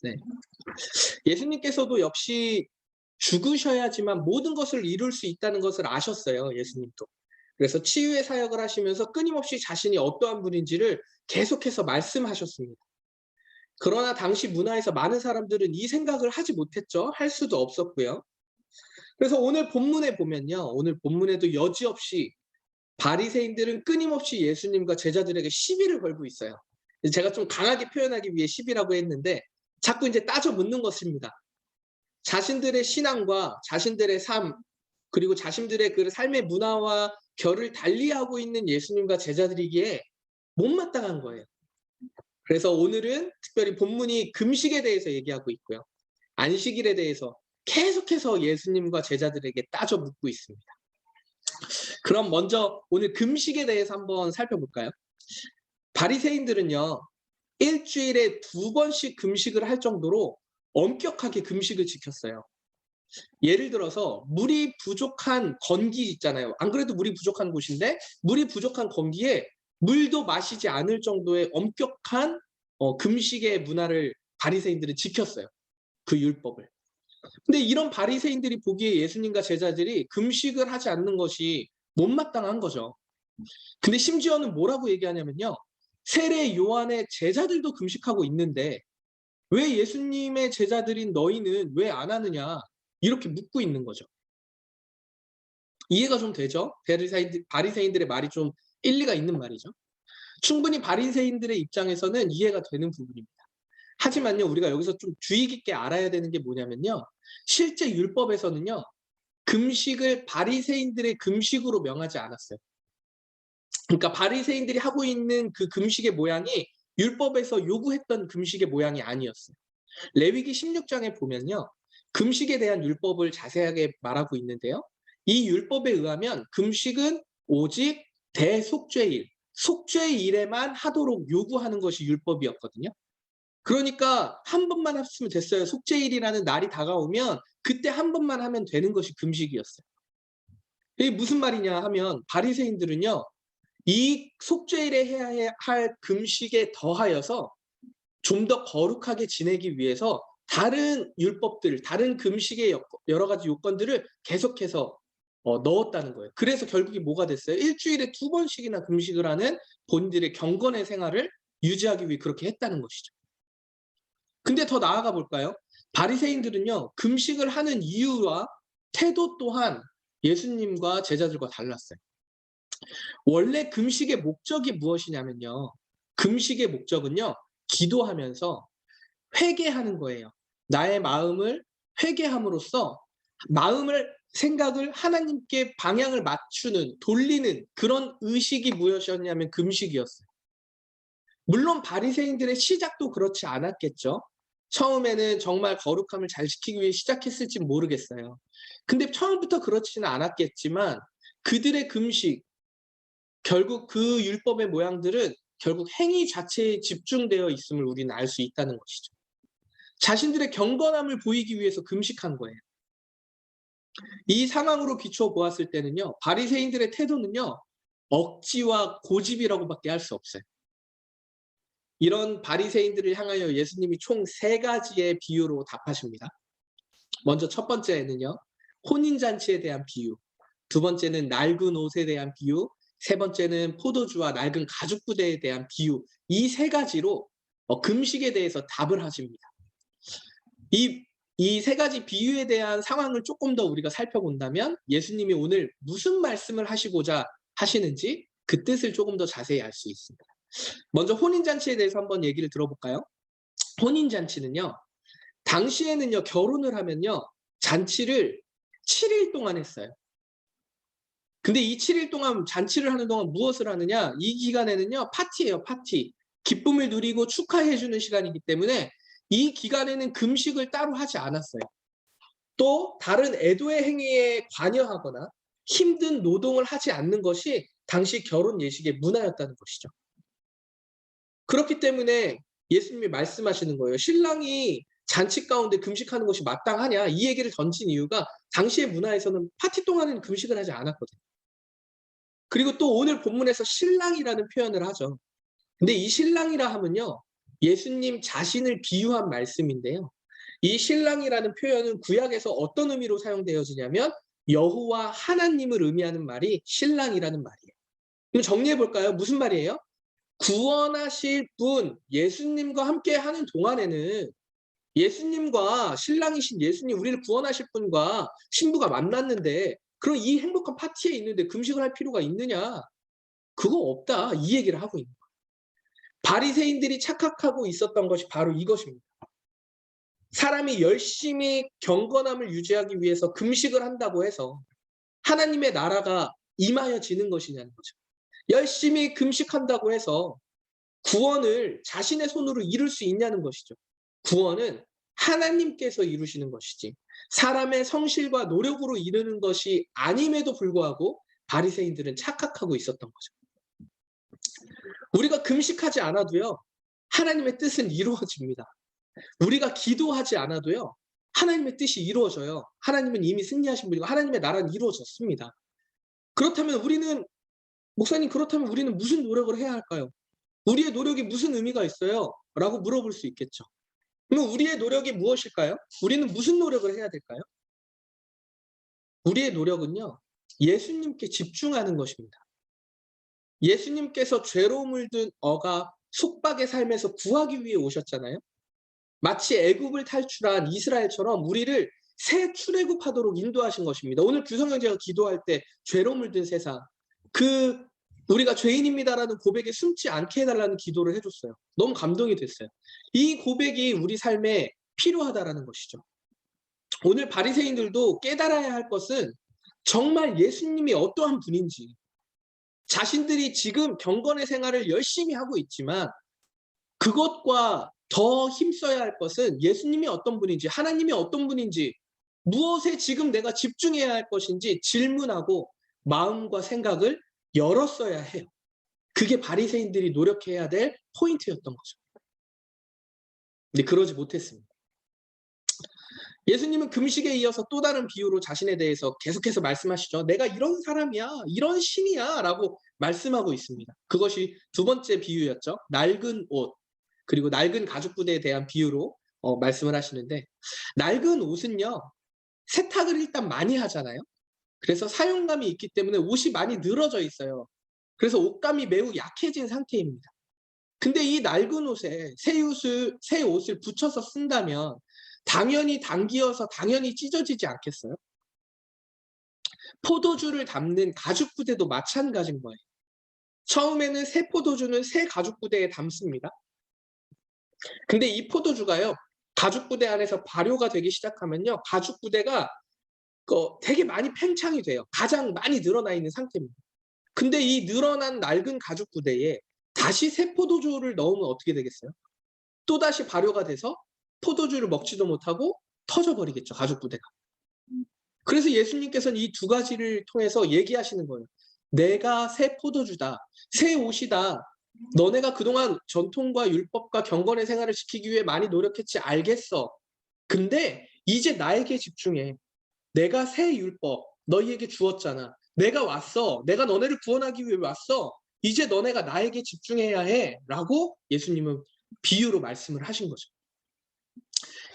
네. 예수님께서도 역시 죽으셔야지만 모든 것을 이룰 수 있다는 것을 아셨어요, 예수님도. 그래서 치유의 사역을 하시면서 끊임없이 자신이 어떠한 분인지를 계속해서 말씀하셨습니다. 그러나 당시 문화에서 많은 사람들은 이 생각을 하지 못했죠. 할 수도 없었고요. 그래서 오늘 본문에 보면요. 오늘 본문에도 여지없이 바리새인들은 끊임없이 예수님과 제자들에게 시비를 걸고 있어요. 제가 좀 강하게 표현하기 위해 시비라고 했는데 자꾸 이제 따져 묻는 것입니다. 자신들의 신앙과 자신들의 삶, 그리고 자신들의 그 삶의 문화와 결을 달리하고 있는 예수님과 제자들이기에 못마땅한 거예요. 그래서 오늘은 특별히 본문이 금식에 대해서 얘기하고 있고요. 안식일에 대해서 계속해서 예수님과 제자들에게 따져 묻고 있습니다. 그럼 먼저 오늘 금식에 대해서 한번 살펴볼까요? 바리새인들은요. 일주일에 2번씩 금식을 할 정도로 엄격하게 금식을 지켰어요. 예를 들어서 물이 부족한 건기 있잖아요. 안 그래도 물이 부족한 곳인데 물이 부족한 건기에 물도 마시지 않을 정도의 엄격한 금식의 문화를 바리새인들은 지켰어요. 그 율법을. 근데 이런 바리새인들이 보기에 예수님과 제자들이 금식을 하지 않는 것이 못마땅한 거죠. 근데 심지어는 뭐라고 얘기하냐면요. 세례 요한의 제자들도 금식하고 있는데 왜 예수님의 제자들인 너희는 왜 안 하느냐 이렇게 묻고 있는 거죠. 이해가 좀 되죠? 바리새인들의 말이 좀 일리가 있는 말이죠. 충분히 바리새인들의 입장에서는 이해가 되는 부분입니다. 하지만요, 우리가 여기서 좀 주의 깊게 알아야 되는 게 뭐냐면요. 실제 율법에서는요. 금식을 바리새인들의 금식으로 명하지 않았어요. 그러니까 바리새인들이 하고 있는 그 금식의 모양이 율법에서 요구했던 금식의 모양이 아니었어요. 레위기 16장에 보면요. 금식에 대한 율법을 자세하게 말하고 있는데요. 이 율법에 의하면 금식은 오직 대속죄일, 속죄일에만 하도록 요구하는 것이 율법이었거든요. 그러니까 한 번만 했으면 됐어요. 속죄일이라는 날이 다가오면 그때 한 번만 하면 되는 것이 금식이었어요. 이게 무슨 말이냐 하면 바리새인들은요. 이 속죄일에 해야 할 금식에 더하여서 좀 더 거룩하게 지내기 위해서 다른 율법들, 다른 금식의 여러 가지 요건들을 계속해서 넣었다는 거예요. 그래서 결국에 뭐가 됐어요? 일주일에 2번씩이나 금식을 하는 본인들의 경건의 생활을 유지하기 위해 그렇게 했다는 것이죠. 근데 더 나아가 볼까요? 바리새인들은요. 금식을 하는 이유와 태도 또한 예수님과 제자들과 달랐어요. 원래 금식의 목적이 무엇이냐면요. 금식의 목적은요. 기도하면서 회개하는 거예요. 나의 마음을 회개함으로써 마음을 생각을 하나님께 방향을 맞추는 돌리는 그런 의식이 무엇이었냐면 금식이었어요. 물론 바리새인들의 시작도 그렇지 않았겠죠. 처음에는 정말 거룩함을 잘 지키기 위해 시작했을지 모르겠어요. 근데 처음부터 그렇지는 않았겠지만 그들의 금식, 결국 그 율법의 모양들은 결국 행위 자체에 집중되어 있음을 우리는 알 수 있다는 것이죠. 자신들의 경건함을 보이기 위해서 금식한 거예요. 이 상황으로 비추어 보았을 때는요. 바리새인들의 태도는요. 억지와 고집이라고밖에 할 수 없어요. 이런 바리새인들을 향하여 예수님이 총 3가지의 비유로 답하십니다. 먼저 첫 번째는요. 혼인잔치에 대한 비유, 두 번째는 낡은 옷에 대한 비유, 세 번째는 포도주와 낡은 가죽 부대에 대한 비유, 이 3가지로 금식에 대해서 답을 하십니다. 이 3가지 비유에 대한 상황을 조금 더 우리가 살펴본다면 예수님이 오늘 무슨 말씀을 하시고자 하시는지 그 뜻을 조금 더 자세히 알 수 있습니다. 먼저 혼인잔치에 대해서 한번 얘기를 들어볼까요? 혼인잔치는요. 당시에는요. 결혼을 하면요. 잔치를 7일 동안 했어요. 근데 이 7일 동안 잔치를 하는 동안 무엇을 하느냐? 이 기간에는요. 파티예요. 파티. 기쁨을 누리고 축하해 주는 시간이기 때문에 이 기간에는 금식을 따로 하지 않았어요. 또 다른 애도의 행위에 관여하거나 힘든 노동을 하지 않는 것이 당시 결혼 예식의 문화였다는 것이죠. 그렇기 때문에 예수님이 말씀하시는 거예요. 신랑이 잔치 가운데 금식하는 것이 마땅하냐? 이 얘기를 던진 이유가 당시의 문화에서는 파티 동안에는 금식을 하지 않았거든요. 그리고 또 오늘 본문에서 신랑이라는 표현을 하죠. 근데 이 신랑이라 하면요. 예수님 자신을 비유한 말씀인데요. 이 신랑이라는 표현은 구약에서 어떤 의미로 사용되어지냐면 여호와 하나님을 의미하는 말이 신랑이라는 말이에요. 그럼 정리해 볼까요? 무슨 말이에요? 구원하실 분 예수님과 함께 하는 동안에는 예수님과 신랑이신 예수님, 우리를 구원하실 분과 신부가 만났는데 그럼 이 행복한 파티에 있는데 금식을 할 필요가 있느냐? 그거 없다. 이 얘기를 하고 있는 거예요. 바리새인들이 착각하고 있었던 것이 바로 이것입니다. 사람이 열심히 경건함을 유지하기 위해서 금식을 한다고 해서 하나님의 나라가 임하여지는 것이냐는 거죠. 열심히 금식한다고 해서 구원을 자신의 손으로 이룰 수 있냐는 것이죠. 구원은 하나님께서 이루시는 것이지 사람의 성실과 노력으로 이루는 것이 아님에도 불구하고 바리새인들은 착각하고 있었던 거죠. 우리가 금식하지 않아도요. 하나님의 뜻은 이루어집니다. 우리가 기도하지 않아도요. 하나님의 뜻이 이루어져요. 하나님은 이미 승리하신 분이고 하나님의 나라는 이루어졌습니다. 그렇다면 목사님 그렇다면 우리는 무슨 노력을 해야 할까요? 우리의 노력이 무슨 의미가 있어요? 라고 물어볼 수 있겠죠. 그럼 우리의 노력이 무엇일까요? 우리는 무슨 노력을 해야 될까요? 우리의 노력은요. 예수님께 집중하는 것입니다. 예수님께서 죄로 물든 어가 속박의 삶에서 구하기 위해 오셨잖아요. 마치 애굽을 탈출한 이스라엘처럼 우리를 새 출애굽하도록 인도하신 것입니다. 오늘 규성형제가 기도할 때 죄로 물든 세상 우리가 죄인입니다라는 고백에 숨지 않게 해달라는 기도를 해줬어요. 너무 감동이 됐어요. 이 고백이 우리 삶에 필요하다라는 것이죠. 오늘 바리새인들도 깨달아야 할 것은 정말 예수님이 어떠한 분인지 자신들이 지금 경건의 생활을 열심히 하고 있지만 그것과 더 힘써야 할 것은 예수님이 어떤 분인지 하나님이 어떤 분인지 무엇에 지금 내가 집중해야 할 것인지 질문하고 마음과 생각을 열었어야 해요. 그게 바리새인들이 노력해야 될 포인트였던 거죠. 근데 그러지 못했습니다. 예수님은 금식에 이어서 또 다른 비유로 자신에 대해서 계속해서 말씀하시죠. 내가 이런 사람이야, 이런 신이야 라고 말씀하고 있습니다. 그것이 두 번째 비유였죠. 낡은 옷, 그리고 낡은 가죽부대에 대한 비유로 말씀을 하시는데 낡은 옷은요. 세탁을 일단 많이 하잖아요. 그래서 사용감이 있기 때문에 옷이 많이 늘어져 있어요. 그래서 옷감이 매우 약해진 상태입니다. 근데 이 낡은 옷에 새 옷을 붙여서 쓴다면 당연히 당기어서 당연히 찢어지지 않겠어요? 포도주를 담는 가죽 부대도 마찬가지인 거예요. 처음에는 새 포도주는 새 가죽 부대에 담습니다. 근데 이 포도주가요. 가죽 부대 안에서 발효가 되기 시작하면요. 가죽 부대가 되게 많이 팽창이 돼요. 가장 많이 늘어나 있는 상태입니다. 근데 이 늘어난 낡은 가죽 부대에 다시 새 포도주를 넣으면 어떻게 되겠어요? 또다시 발효가 돼서 포도주를 먹지도 못하고 터져버리겠죠. 가죽 부대가. 그래서 예수님께서는 이 두 가지를 통해서 얘기하시는 거예요. 내가 새 포도주다. 새 옷이다. 너네가 그동안 전통과 율법과 경건의 생활을 지키기 위해 많이 노력했지 알겠어. 근데 이제 나에게 집중해. 내가 새 율법 너희에게 주었잖아. 내가 왔어. 내가 너네를 구원하기 위해 왔어. 이제 너네가 나에게 집중해야 해. 라고 예수님은 비유로 말씀을 하신 거죠.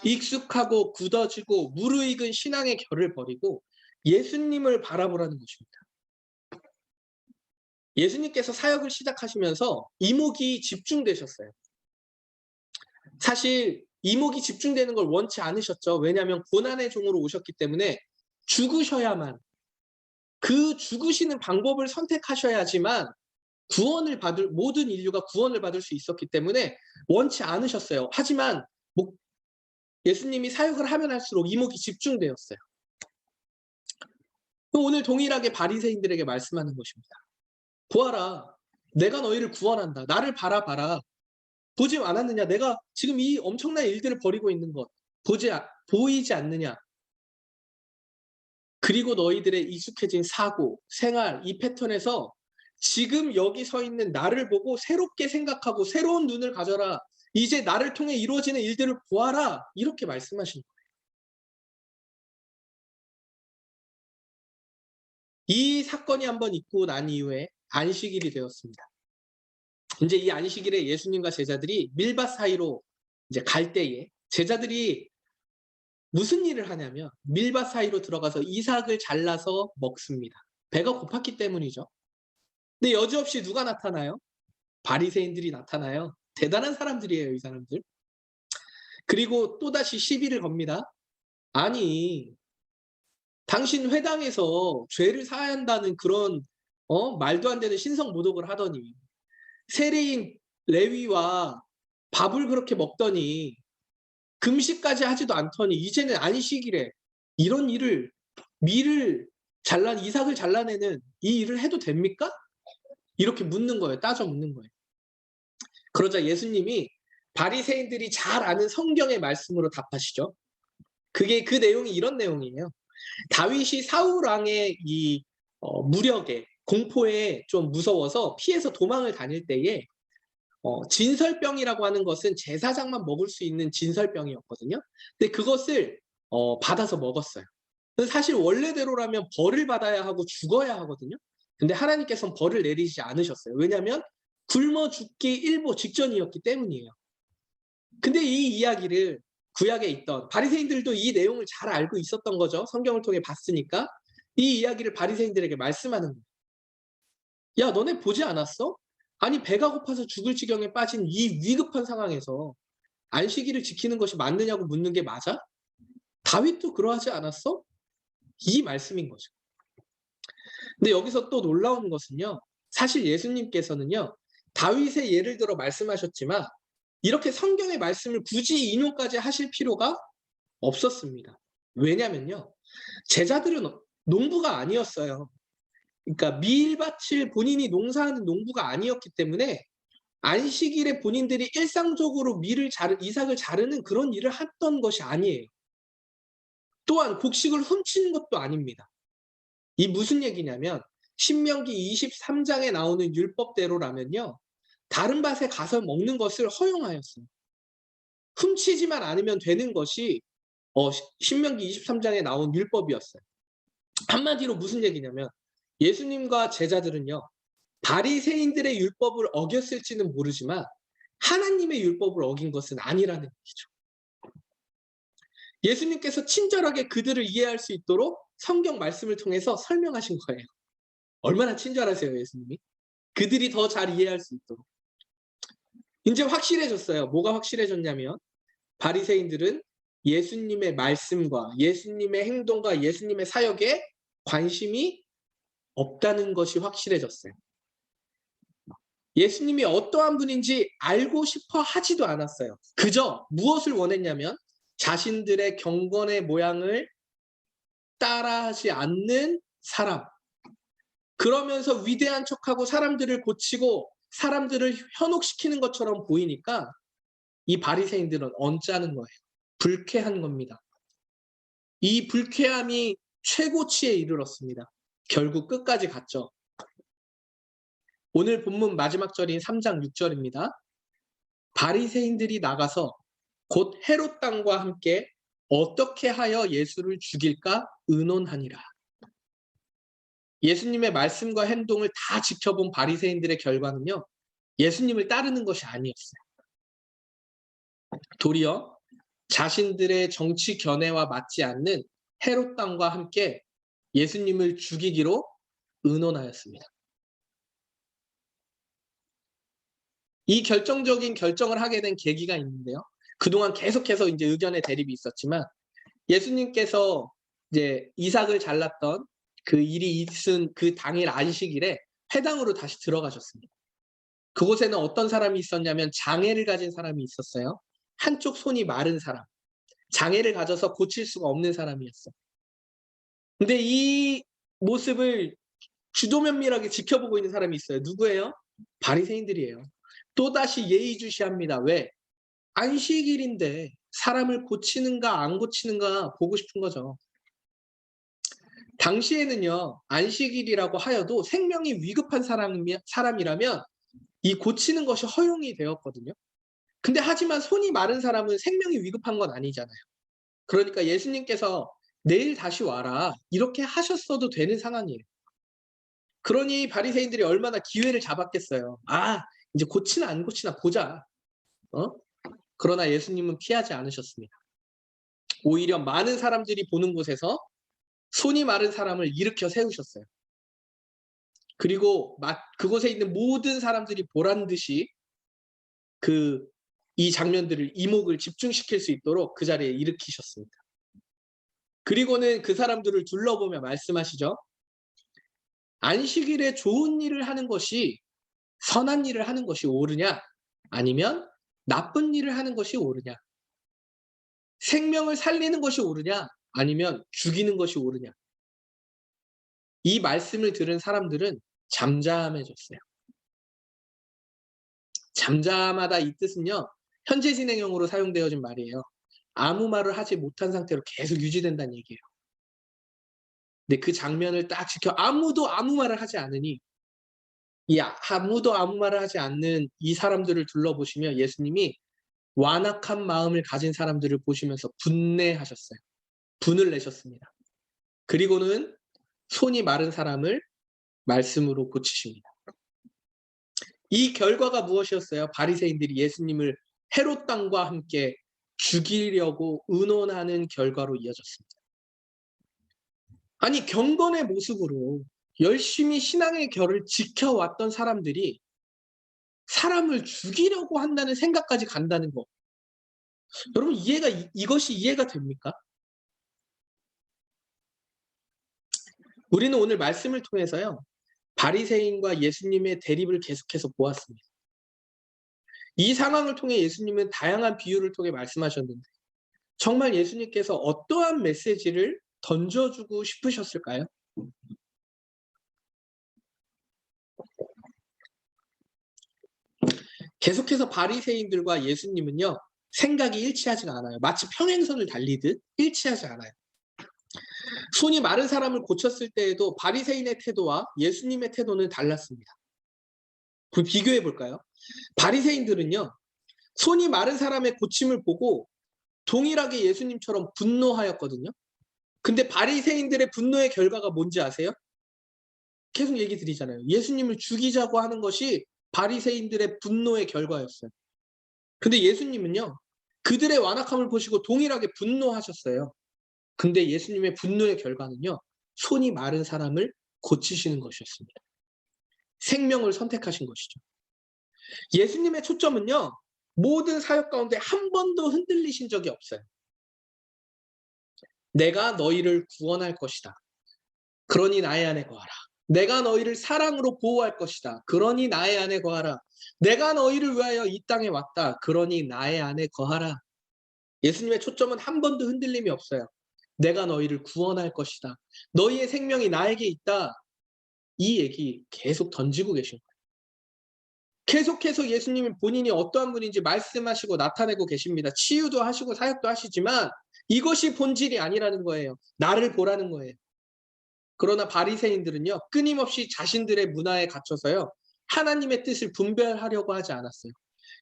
익숙하고 굳어지고 무르익은 신앙의 결을 버리고 예수님을 바라보라는 것입니다. 예수님께서 사역을 시작하시면서 이목이 집중되셨어요. 사실 이목이 집중되는 걸 원치 않으셨죠. 왜냐하면 고난의 종으로 오셨기 때문에 죽으셔야만 그 죽으시는 방법을 선택하셔야지만 모든 인류가 구원을 받을 수 있었기 때문에 원치 않으셨어요. 하지만 예수님이 사역을 하면 할수록 이목이 집중되었어요. 오늘 동일하게 바리새인들에게 말씀하는 것입니다. 보아라, 내가 너희를 구원한다. 나를 바라봐라. 보지 않았느냐? 내가 지금 이 엄청난 일들을 벌이고 있는 것 보이지 않느냐? 그리고 너희들의 익숙해진 사고, 생활, 이 패턴에서 지금 여기 서 있는 나를 보고 새롭게 생각하고 새로운 눈을 가져라. 이제 나를 통해 이루어지는 일들을 보아라. 이렇게 말씀하신 거예요. 이 사건이 한번 있고 난 이후에 안식일이 되었습니다. 이제 이 안식일에 예수님과 제자들이 밀밭 사이로 이제 갈 때에 제자들이 무슨 일을 하냐면 밀밭 사이로 들어가서 이삭을 잘라서 먹습니다. 배가 고팠기 때문이죠. 근데 여지없이 누가 나타나요? 바리새인들이 나타나요. 대단한 사람들이에요, 이 사람들. 그리고 또다시 시비를 겁니다. 아니, 당신 회당에서 죄를 사야 한다는 그런 말도 안 되는 신성 모독을 하더니 세리인 레위와 밥을 그렇게 먹더니 금식까지 하지도 않더니 이제는 안식일에 이런 일을 이삭을 잘라내는 이 일을 해도 됩니까? 이렇게 묻는 거예요. 따져 묻는 거예요. 그러자 예수님이 바리새인들이 잘 아는 성경의 말씀으로 답하시죠. 그 내용이 이런 내용이에요. 다윗이 사울 왕의 이 무력에 공포에 좀 무서워서 피해서 도망을 다닐 때에 진설병이라고 하는 것은 제사장만 먹을 수 있는 진설병이었거든요. 근데 그것을 받아서 먹었어요. 사실 원래대로라면 벌을 받아야 하고 죽어야 하거든요. 근데 하나님께서는 벌을 내리지 않으셨어요. 왜냐하면 굶어 죽기 일보 직전이었기 때문이에요. 근데 이 이야기를 구약에 있던 바리새인들도 이 내용을 잘 알고 있었던 거죠. 성경을 통해 봤으니까. 이 이야기를 바리새인들에게 말씀하는 거예요. 야, 너네 보지 않았어? 아니, 배가 고파서 죽을 지경에 빠진 이 위급한 상황에서 안식일을 지키는 것이 맞느냐고 묻는 게 맞아? 다윗도 그러하지 않았어? 이 말씀인 거죠. 근데 여기서 또 놀라운 것은요. 사실 예수님께서는요. 다윗의 예를 들어 말씀하셨지만 이렇게 성경의 말씀을 굳이 인용까지 하실 필요가 없었습니다. 왜냐면요. 제자들은 농부가 아니었어요. 그러니까 밀밭을 본인이 농사하는 농부가 아니었기 때문에 안식일에 본인들이 일상적으로 이삭을 자르는 그런 일을 했던 것이 아니에요. 또한 곡식을 훔치는 것도 아닙니다. 이 무슨 얘기냐면 신명기 23장에 나오는 율법대로라면요. 다른 밭에 가서 먹는 것을 허용하였어요. 훔치지만 않으면 되는 것이 신명기 23장에 나온 율법이었어요. 한마디로 무슨 얘기냐면 예수님과 제자들은요. 바리새인들의 율법을 어겼을지는 모르지만 하나님의 율법을 어긴 것은 아니라는 얘기죠. 예수님께서 친절하게 그들을 이해할 수 있도록 성경 말씀을 통해서 설명하신 거예요. 얼마나 친절하세요, 예수님이. 그들이 더 잘 이해할 수 있도록. 이제 확실해졌어요. 뭐가 확실해졌냐면 바리새인들은 예수님의 말씀과 예수님의 행동과 예수님의 사역에 관심이 없다는 것이 확실해졌어요. 예수님이 어떠한 분인지 알고 싶어 하지도 않았어요. 그저 무엇을 원했냐면 자신들의 경건의 모양을 따라하지 않는 사람. 그러면서 위대한 척하고 사람들을 고치고 사람들을 현혹시키는 것처럼 보이니까 이 바리새인들은 언짢은 거예요. 불쾌한 겁니다. 이 불쾌함이 최고치에 이르렀습니다. 결국 끝까지 갔죠. 오늘 본문 마지막 절인 3장 6절입니다. 바리새인들이 나가서 곧 헤롯 땅과 함께 어떻게 하여 예수를 죽일까 의논하니라. 예수님의 말씀과 행동을 다 지켜본 바리새인들의 결과는요. 예수님을 따르는 것이 아니었어요. 도리어 자신들의 정치 견해와 맞지 않는 헤롯 땅과 함께 예수님을 죽이기로 의논하였습니다. 이 결정적인 결정을 하게 된 계기가 있는데요. 그동안 계속해서 이제 의견의 대립이 있었지만 예수님께서 이제 이삭을 잘랐던 그 일이 있은 그 당일 안식일에 회당으로 다시 들어가셨습니다. 그곳에는 어떤 사람이 있었냐면 장애를 가진 사람이 있었어요. 한쪽 손이 마른 사람. 장애를 가져서 고칠 수가 없는 사람이었어요. 근데 이 모습을 주도면밀하게 지켜보고 있는 사람이 있어요. 누구예요? 바리새인들이에요. 또다시 예의주시합니다. 왜? 안식일인데 사람을 고치는가 안 고치는가 보고 싶은 거죠. 당시에는요. 안식일이라고 하여도 생명이 위급한 사람이라면 이 고치는 것이 허용이 되었거든요. 근데 하지만 손이 마른 사람은 생명이 위급한 건 아니잖아요. 그러니까 예수님께서 내일 다시 와라 이렇게 하셨어도 되는 상황이에요. 그러니 바리새인들이 얼마나 기회를 잡았겠어요. 아, 이제 고치나 안 고치나 보자. 그러나 예수님은 피하지 않으셨습니다. 오히려 많은 사람들이 보는 곳에서 손이 마른 사람을 일으켜 세우셨어요. 그리고 그곳에 있는 모든 사람들이 보란 듯이 이 장면들을 이목을 집중시킬 수 있도록 그 자리에 일으키셨습니다. 그리고는 그 사람들을 둘러보며 말씀하시죠. 안식일에 좋은 일을 하는 것이 선한 일을 하는 것이 옳으냐? 아니면 나쁜 일을 하는 것이 옳으냐? 생명을 살리는 것이 옳으냐? 아니면 죽이는 것이 옳으냐? 이 말씀을 들은 사람들은 잠잠해졌어요. 잠잠하다 이 뜻은요. 현재 진행형으로 사용되어진 말이에요. 아무 말을 하지 못한 상태로 계속 유지된다는 얘기예요. 근데 그 장면을 딱 지켜 아무도 아무 말을 하지 않으니 아무도 아무 말을 하지 않는 이 사람들을 둘러보시며 예수님이 완악한 마음을 가진 사람들을 보시면서 분내하셨어요. 분을 내셨습니다. 그리고는 손이 마른 사람을 말씀으로 고치십니다. 이 결과가 무엇이었어요? 바리새인들이 예수님을 헤롯 왕과 함께 죽이려고 의논하는 결과로 이어졌습니다. 아니 경건의 모습으로 열심히 신앙의 결을 지켜왔던 사람들이 사람을 죽이려고 한다는 생각까지 간다는 거. 여러분 이것이 이해가 됩니까? 우리는 오늘 말씀을 통해서요. 바리새인과 예수님의 대립을 계속해서 보았습니다. 이 상황을 통해 예수님은 다양한 비유를 통해 말씀하셨는데 정말 예수님께서 어떠한 메시지를 던져주고 싶으셨을까요? 계속해서 바리새인들과 예수님은요. 생각이 일치하지가 않아요. 마치 평행선을 달리듯 일치하지 않아요. 손이 마른 사람을 고쳤을 때에도 바리새인의 태도와 예수님의 태도는 달랐습니다. 그럼 비교해 볼까요? 바리새인들은요. 손이 마른 사람의 고침을 보고 동일하게 예수님처럼 분노하였거든요. 근데 바리새인들의 분노의 결과가 뭔지 아세요? 계속 얘기 드리잖아요. 예수님을 죽이자고 하는 것이 바리새인들의 분노의 결과였어요. 근데 예수님은요. 그들의 완악함을 보시고 동일하게 분노하셨어요. 근데 예수님의 분노의 결과는요. 손이 마른 사람을 고치시는 것이었습니다. 생명을 선택하신 것이죠. 예수님의 초점은요. 모든 사역 가운데 한 번도 흔들리신 적이 없어요. 내가 너희를 구원할 것이다. 그러니 나의 안에 거하라. 내가 너희를 사랑으로 보호할 것이다. 그러니 나의 안에 거하라. 내가 너희를 위하여 이 땅에 왔다. 그러니 나의 안에 거하라. 예수님의 초점은 한 번도 흔들림이 없어요. 내가 너희를 구원할 것이다. 너희의 생명이 나에게 있다. 이 얘기 계속 던지고 계신 거예요. 계속해서 예수님이 본인이 어떠한 분인지 말씀하시고 나타내고 계십니다. 치유도 하시고 사역도 하시지만 이것이 본질이 아니라는 거예요. 나를 보라는 거예요. 그러나 바리새인들은요. 끊임없이 자신들의 문화에 갇혀서요. 하나님의 뜻을 분별하려고 하지 않았어요.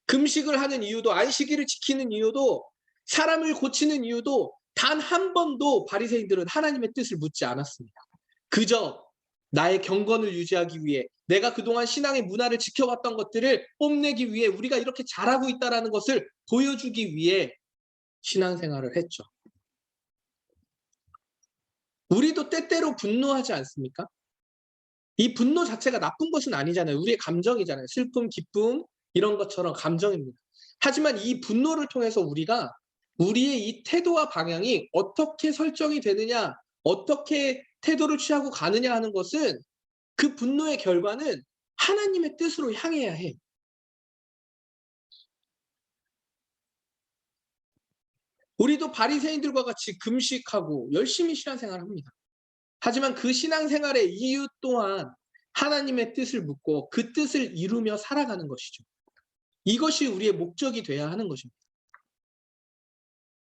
금식을 하는 이유도 안식일을 지키는 이유도 사람을 고치는 이유도 단 한 번도 바리새인들은 하나님의 뜻을 묻지 않았습니다. 그저 나의 경건을 유지하기 위해 내가 그동안 신앙의 문화를 지켜왔던 것들을 뽐내기 위해 우리가 이렇게 잘하고 있다는 것을 보여주기 위해 신앙생활을 했죠. 우리도 때때로 분노하지 않습니까? 이 분노 자체가 나쁜 것은 아니잖아요. 우리의 감정이잖아요. 슬픔, 기쁨 이런 것처럼 감정입니다. 하지만 이 분노를 통해서 우리가 우리의 이 태도와 방향이 어떻게 설정이 되느냐, 어떻게 태도를 취하고 가느냐 하는 것은 그 분노의 결과는 하나님의 뜻으로 향해야 해. 우리도 바리새인들과 같이 금식하고 열심히 신앙생활을 합니다. 하지만 그 신앙생활의 이유 또한 하나님의 뜻을 묻고 그 뜻을 이루며 살아가는 것이죠. 이것이 우리의 목적이 돼야 하는 것입니다.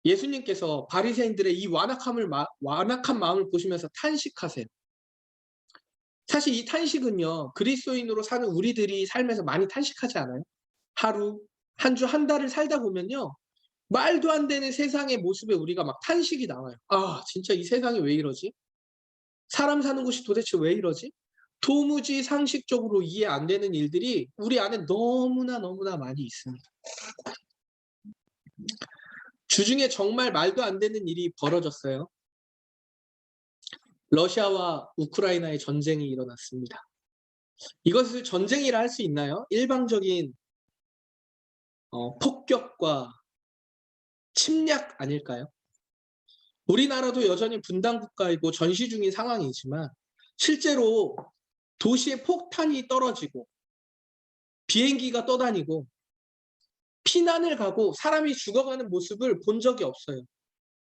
예수님께서 바리새인들의 이 완악한 마음을 보시면서 탄식하세요. 사실 이 탄식은요. 그리스도인으로 사는 우리들이 삶에서 많이 탄식하지 않아요? 하루, 한 주, 한 달을 살다 보면요. 말도 안 되는 세상의 모습에 우리가 막 탄식이 나와요. 아 진짜 이 세상이 왜 이러지? 사람 사는 곳이 도대체 왜 이러지? 도무지 상식적으로 이해 안 되는 일들이 우리 안에 너무나 많이 있습니다. 주중에 정말 말도 안 되는 일이 벌어졌어요. 러시아와 우크라이나의 전쟁이 일어났습니다. 이것을 전쟁이라 할 수 있나요? 일방적인 폭격과 침략 아닐까요? 우리나라도 여전히 분단 국가이고 전시 중인 상황이지만 실제로 도시에 폭탄이 떨어지고 비행기가 떠다니고 피난을 가고 사람이 죽어가는 모습을 본 적이 없어요.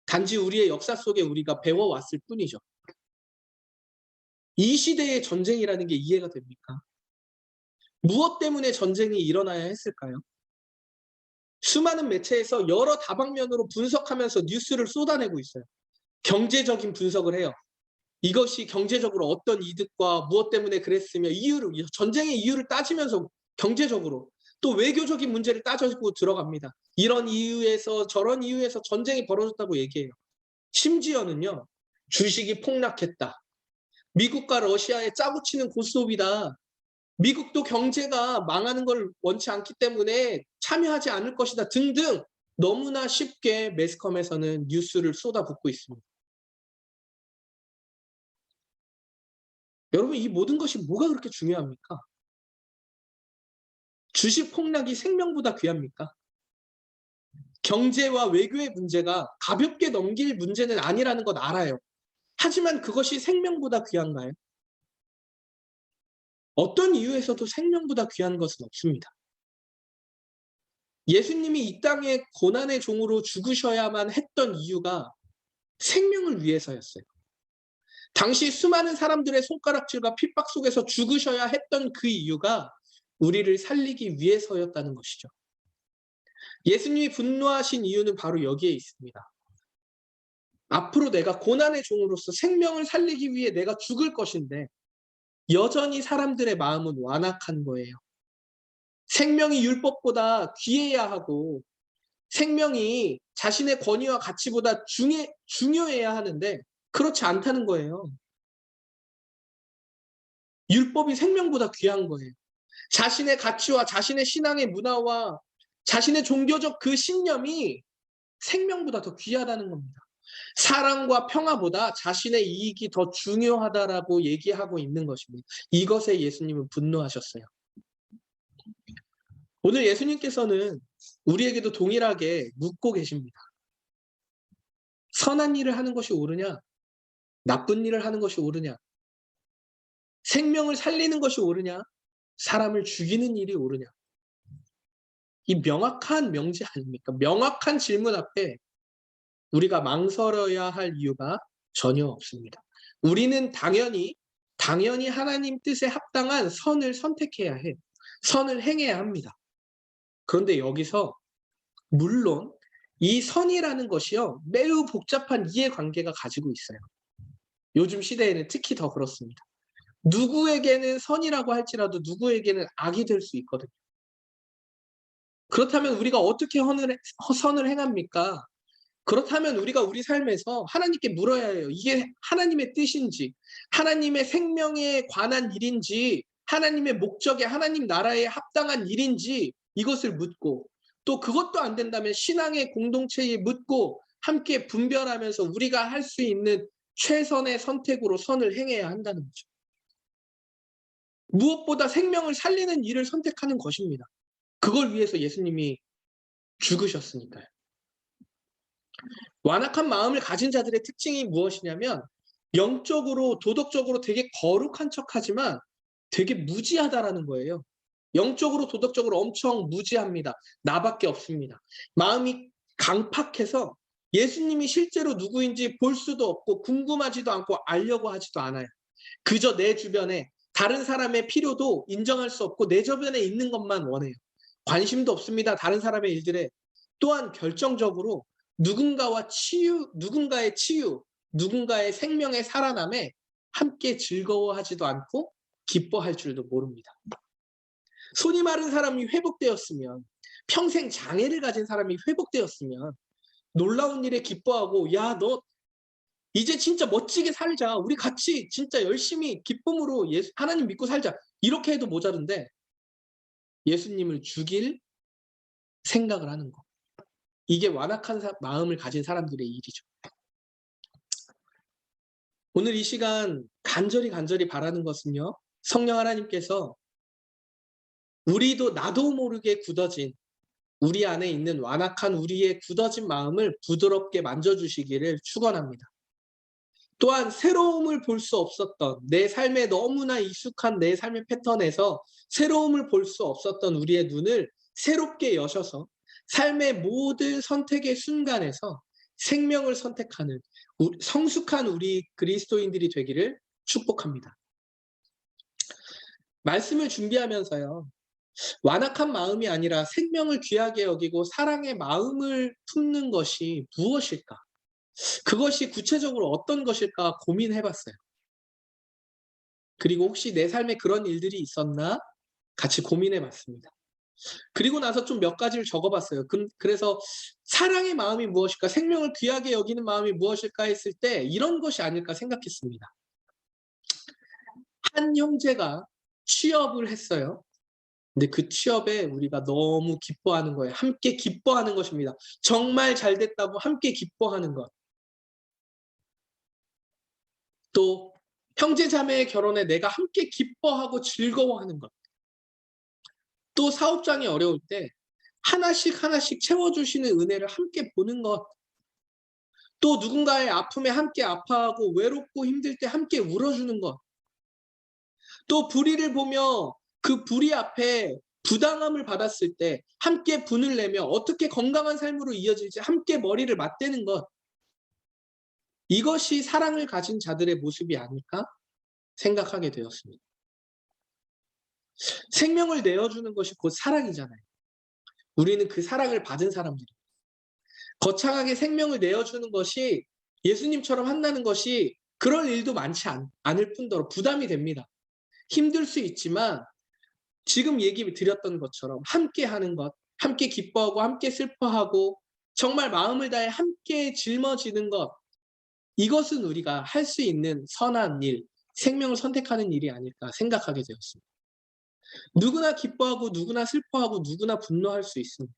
단지 우리의 역사 속에 우리가 배워왔을 뿐이죠. 이 시대의 전쟁이라는 게 이해가 됩니까? 무엇 때문에 전쟁이 일어나야 했을까요? 수많은 매체에서 여러 다방면으로 분석하면서 뉴스를 쏟아내고 있어요. 경제적인 분석을 해요. 이것이 경제적으로 어떤 이득과 무엇 때문에 그랬으며 전쟁의 이유를 따지면서 경제적으로 또 외교적인 문제를 따지고 들어갑니다. 이런 이유에서 저런 이유에서 전쟁이 벌어졌다고 얘기해요. 심지어는요. 주식이 폭락했다. 미국과 러시아의 짜고치는 고스톱이다. 미국도 경제가 망하는 걸 원치 않기 때문에 참여하지 않을 것이다 등등 너무나 쉽게 매스컴에서는 뉴스를 쏟아붓고 있습니다. 여러분 이 모든 것이 뭐가 그렇게 중요합니까? 주식 폭락이 생명보다 귀합니까? 경제와 외교의 문제가 가볍게 넘길 문제는 아니라는 것 알아요. 하지만 그것이 생명보다 귀한가요? 어떤 이유에서도 생명보다 귀한 것은 없습니다. 예수님이 이 땅의 고난의 종으로 죽으셔야만 했던 이유가 생명을 위해서였어요. 당시 수많은 사람들의 손가락질과 핍박 속에서 죽으셔야 했던 그 이유가 우리를 살리기 위해서였다는 것이죠. 예수님이 분노하신 이유는 바로 여기에 있습니다. 앞으로 내가 고난의 종으로서 생명을 살리기 위해 내가 죽을 것인데 여전히 사람들의 마음은 완악한 거예요. 생명이 율법보다 귀해야 하고 생명이 자신의 권위와 가치보다 중요해야 하는데 그렇지 않다는 거예요. 율법이 생명보다 귀한 거예요. 자신의 가치와 자신의 신앙의 문화와 자신의 종교적 그 신념이 생명보다 더 귀하다는 겁니다. 사랑과 평화보다 자신의 이익이 더 중요하다라고 얘기하고 있는 것입니다. 이것에 예수님은 분노하셨어요. 오늘 예수님께서는 우리에게도 동일하게 묻고 계십니다. 선한 일을 하는 것이 옳으냐? 나쁜 일을 하는 것이 옳으냐? 생명을 살리는 것이 옳으냐? 사람을 죽이는 일이 옳으냐? 이 명확한 명제 아닙니까? 명확한 질문 앞에 우리가 망설여야 할 이유가 전혀 없습니다. 우리는 당연히 하나님 뜻에 합당한 선을 선택해야 해요. 선을 행해야 합니다. 그런데 여기서 물론 이 선이라는 것이요. 매우 복잡한 이해관계가 가지고 있어요. 요즘 시대에는 특히 더 그렇습니다. 누구에게는 선이라고 할지라도 누구에게는 악이 될 수 있거든요. 그렇다면 우리가 어떻게 선을 행합니까? 그렇다면 우리가 우리 삶에서 하나님께 물어야 해요. 이게 하나님의 뜻인지, 하나님의 생명에 관한 일인지, 하나님의 목적에 하나님 나라에 합당한 일인지 이것을 묻고 또 그것도 안 된다면 신앙의 공동체에 묻고 함께 분별하면서 우리가 할 수 있는 최선의 선택으로 선을 행해야 한다는 거죠. 무엇보다 생명을 살리는 일을 선택하는 것입니다. 그걸 위해서 예수님이 죽으셨으니까요. 완악한 마음을 가진 자들의 특징이 무엇이냐면 영적으로 도덕적으로 되게 거룩한 척하지만 되게 무지하다라는 거예요. 영적으로 도덕적으로 엄청 무지합니다. 나밖에 없습니다. 마음이 강팍해서 예수님이 실제로 누구인지 볼 수도 없고 궁금하지도 않고 알려고 하지도 않아요. 그저 내 주변에 다른 사람의 필요도 인정할 수 없고 내 주변에 있는 것만 원해요. 관심도 없습니다. 다른 사람의 일들에. 또한 결정적으로 누군가의 치유, 누군가의 생명의 살아남에 함께 즐거워하지도 않고 기뻐할 줄도 모릅니다. 손이 마른 사람이 회복되었으면, 평생 장애를 가진 사람이 회복되었으면 놀라운 일에 기뻐하고 야, 너 이제 진짜 멋지게 살자. 우리 같이 진짜 열심히 기쁨으로 하나님 믿고 살자. 이렇게 해도 모자른데 예수님을 죽일 생각을 하는 거. 이게 완악한 마음을 가진 사람들의 일이죠. 오늘 이 시간 간절히 바라는 것은요. 성령 하나님께서 우리도 나도 모르게 굳어진 우리 안에 있는 완악한 우리의 굳어진 마음을 부드럽게 만져주시기를 축원합니다. 또한 새로움을 볼 수 없었던 내 삶에 너무나 익숙한 내 삶의 패턴에서 새로움을 볼 수 없었던 우리의 눈을 새롭게 여셔서 삶의 모든 선택의 순간에서 생명을 선택하는 성숙한 우리 그리스도인들이 되기를 축복합니다. 말씀을 준비하면서요. 완악한 마음이 아니라 생명을 귀하게 여기고 사랑의 마음을 품는 것이 무엇일까? 그것이 구체적으로 어떤 것일까 고민해 봤어요. 그리고 혹시 내 삶에 그런 일들이 있었나 같이 고민해 봤습니다. 그리고 나서 좀 몇 가지를 적어 봤어요. 그래서 사랑의 마음이 무엇일까? 생명을 귀하게 여기는 마음이 무엇일까 했을 때 이런 것이 아닐까 생각했습니다. 한 형제가 취업을 했어요. 근데 그 취업에 우리가 너무 기뻐하는 거예요. 함께 기뻐하는 것입니다. 정말 잘 됐다고 함께 기뻐하는 것. 또 형제 자매의 결혼에 내가 함께 기뻐하고 즐거워하는 것. 또 사업장이 어려울 때 하나씩 채워주시는 은혜를 함께 보는 것. 또 누군가의 아픔에 함께 아파하고 외롭고 힘들 때 함께 울어주는 것. 또 불의를 보며 그 불의 앞에 부당함을 받았을 때 함께 분을 내며 어떻게 건강한 삶으로 이어질지 함께 머리를 맞대는 것. 이것이 사랑을 가진 자들의 모습이 아닐까 생각하게 되었습니다. 생명을 내어주는 것이 곧 사랑이잖아요. 우리는 그 사랑을 받은 사람들이에요. 거창하게 생명을 내어주는 것이 예수님처럼 한다는 것이 그럴 일도 많지 않을 뿐더러 부담이 됩니다. 힘들 수 있지만 지금 얘기 드렸던 것처럼 함께 하는 것, 함께 기뻐하고 함께 슬퍼하고 정말 마음을 다해 함께 짊어지는 것, 이것은 우리가 할 수 있는 선한 일, 생명을 선택하는 일이 아닐까 생각하게 되었습니다. 누구나 기뻐하고 누구나 슬퍼하고 누구나 분노할 수 있습니다.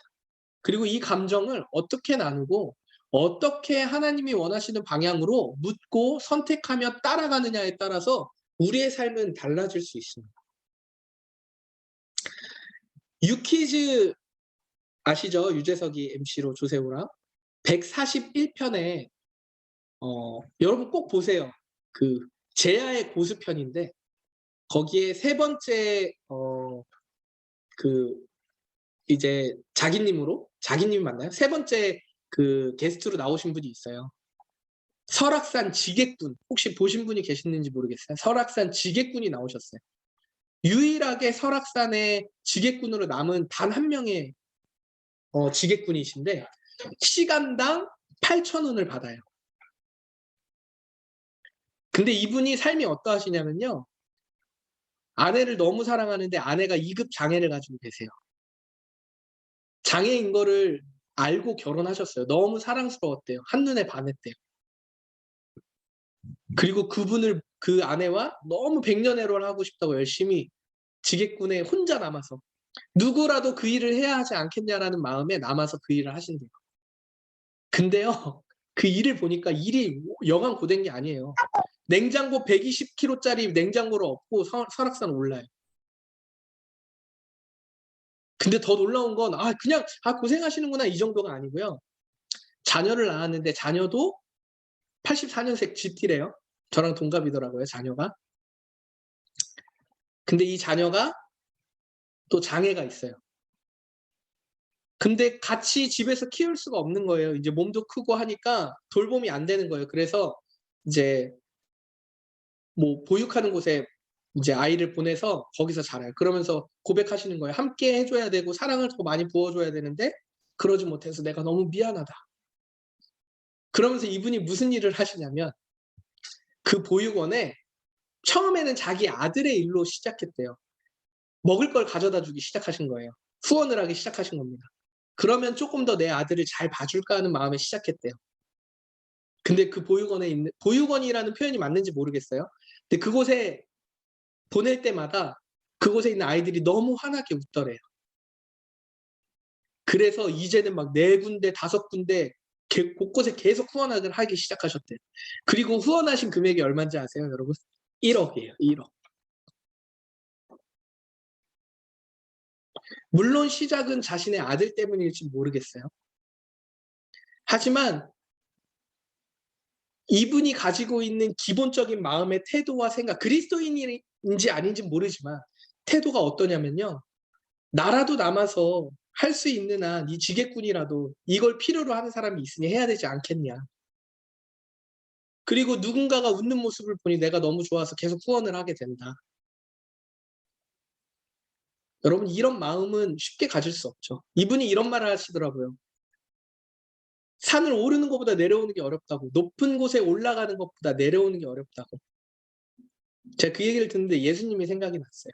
그리고 이 감정을 어떻게 나누고 어떻게 하나님이 원하시는 방향으로 묻고 선택하며 따라가느냐에 따라서 우리의 삶은 달라질 수 있습니다. 유퀴즈 아시죠? 유재석이 MC로 조세호랑 141편에 여러분 꼭 보세요. 그 제야의 고수편인데 거기에 세 번째 그 이제 자기님 맞나요? 세 번째 그 게스트로 나오신 분이 있어요. 설악산 지객군 혹시 보신 분이 계시는지 모르겠어요. 설악산 지객군이 나오셨어요. 유일하게 설악산의 지객군으로 남은 단 한 명의 지객군이신데 시간당 8,000원을 받아요. 근데 이분이 삶이 어떠하시냐면요. 아내를 너무 사랑하는데 아내가 2급 장애를 가지고 계세요. 장애인 거를 알고 결혼하셨어요. 너무 사랑스러웠대요. 한눈에 반했대요. 그리고 그 아내와 너무 백년해로를 하고 싶다고 열심히 지객군에 혼자 남아서 누구라도 그 일을 해야 하지 않겠냐라는 마음에 남아서 그 일을 하신대요. 근데요. 그 일을 보니까 일이 여간 고된 게 아니에요. 냉장고 120kg짜리 냉장고를 엎고 설악산 올라요. 근데 더 놀라운 건 그냥 고생하시는구나 이 정도가 아니고요. 자녀를 낳았는데 자녀도 84년생 GT래요. 저랑 동갑이더라고요, 자녀가. 근데 이 자녀가 또 장애가 있어요. 근데 같이 집에서 키울 수가 없는 거예요. 이제 몸도 크고 하니까 돌봄이 안 되는 거예요. 그래서 이제 뭐 보육하는 곳에 이제 아이를 보내서 거기서 자라요. 그러면서 고백하시는 거예요. 함께 해 줘야 되고 사랑을 더 많이 부어 줘야 되는데 그러지 못해서 내가 너무 미안하다. 그러면서 이분이 무슨 일을 하시냐면 그 보육원에 처음에는 자기 아들의 일로 시작했대요. 먹을 걸 가져다 주기 시작하신 거예요. 후원을 하기 시작하신 겁니다. 그러면 조금 더 내 아들을 잘 봐줄까 하는 마음에 시작했대요. 근데 그 보육원에 있는 보육원이라는 표현이 맞는지 모르겠어요. 근데 그곳에 보낼 때마다 그곳에 있는 아이들이 너무 환하게 웃더래요. 그래서 이제는 막 4군데 5군데 곳곳에 계속 후원을 하기 시작하셨대요. 그리고 후원하신 금액이 얼마인지 아세요, 여러분? 1억이에요. 1억. 물론 시작은 자신의 아들 때문일지 모르겠어요. 하지만 이분이 가지고 있는 기본적인 마음의 태도와 생각, 그리스도인인지 아닌지 모르지만 태도가 어떠냐면요. 나라도 남아서 할 수 있는 한 이 지게꾼이라도 이걸 필요로 하는 사람이 있으니 해야 되지 않겠냐. 그리고 누군가가 웃는 모습을 보니 내가 너무 좋아서 계속 후원을 하게 된다. 여러분 이런 마음은 쉽게 가질 수 없죠. 이분이 이런 말을 하시더라고요. 산을 오르는 것보다 내려오는 게 어렵다고. 높은 곳에 올라가는 것보다 내려오는 게 어렵다고. 제가 그 얘기를 듣는데 예수님이 생각이 났어요.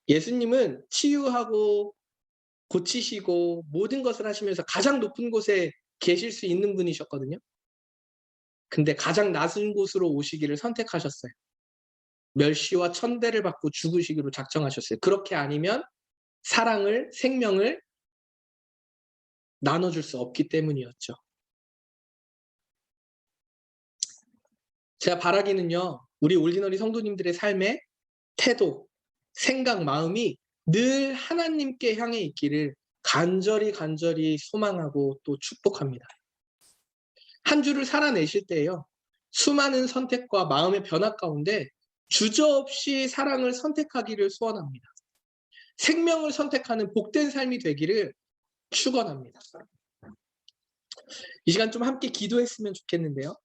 예수님은 치유하고 고치시고 모든 것을 하시면서 가장 높은 곳에 계실 수 있는 분이셨거든요. 근데 가장 낮은 곳으로 오시기를 선택하셨어요. 멸시와 천대를 받고 죽으시기로 작정하셨어요. 그렇게 아니면 사랑을, 생명을 나눠줄 수 없기 때문이었죠. 제가 바라기는요. 우리 올디너리 성도님들의 삶의 태도, 생각, 마음이 늘 하나님께 향해 있기를 간절히 소망하고 또 축복합니다. 한 주를 살아내실 때요. 수많은 선택과 마음의 변화 가운데 주저없이 사랑을 선택하기를 소원합니다. 생명을 선택하는 복된 삶이 되기를 축원합니다. 이 시간 좀 함께 기도했으면 좋겠는데요.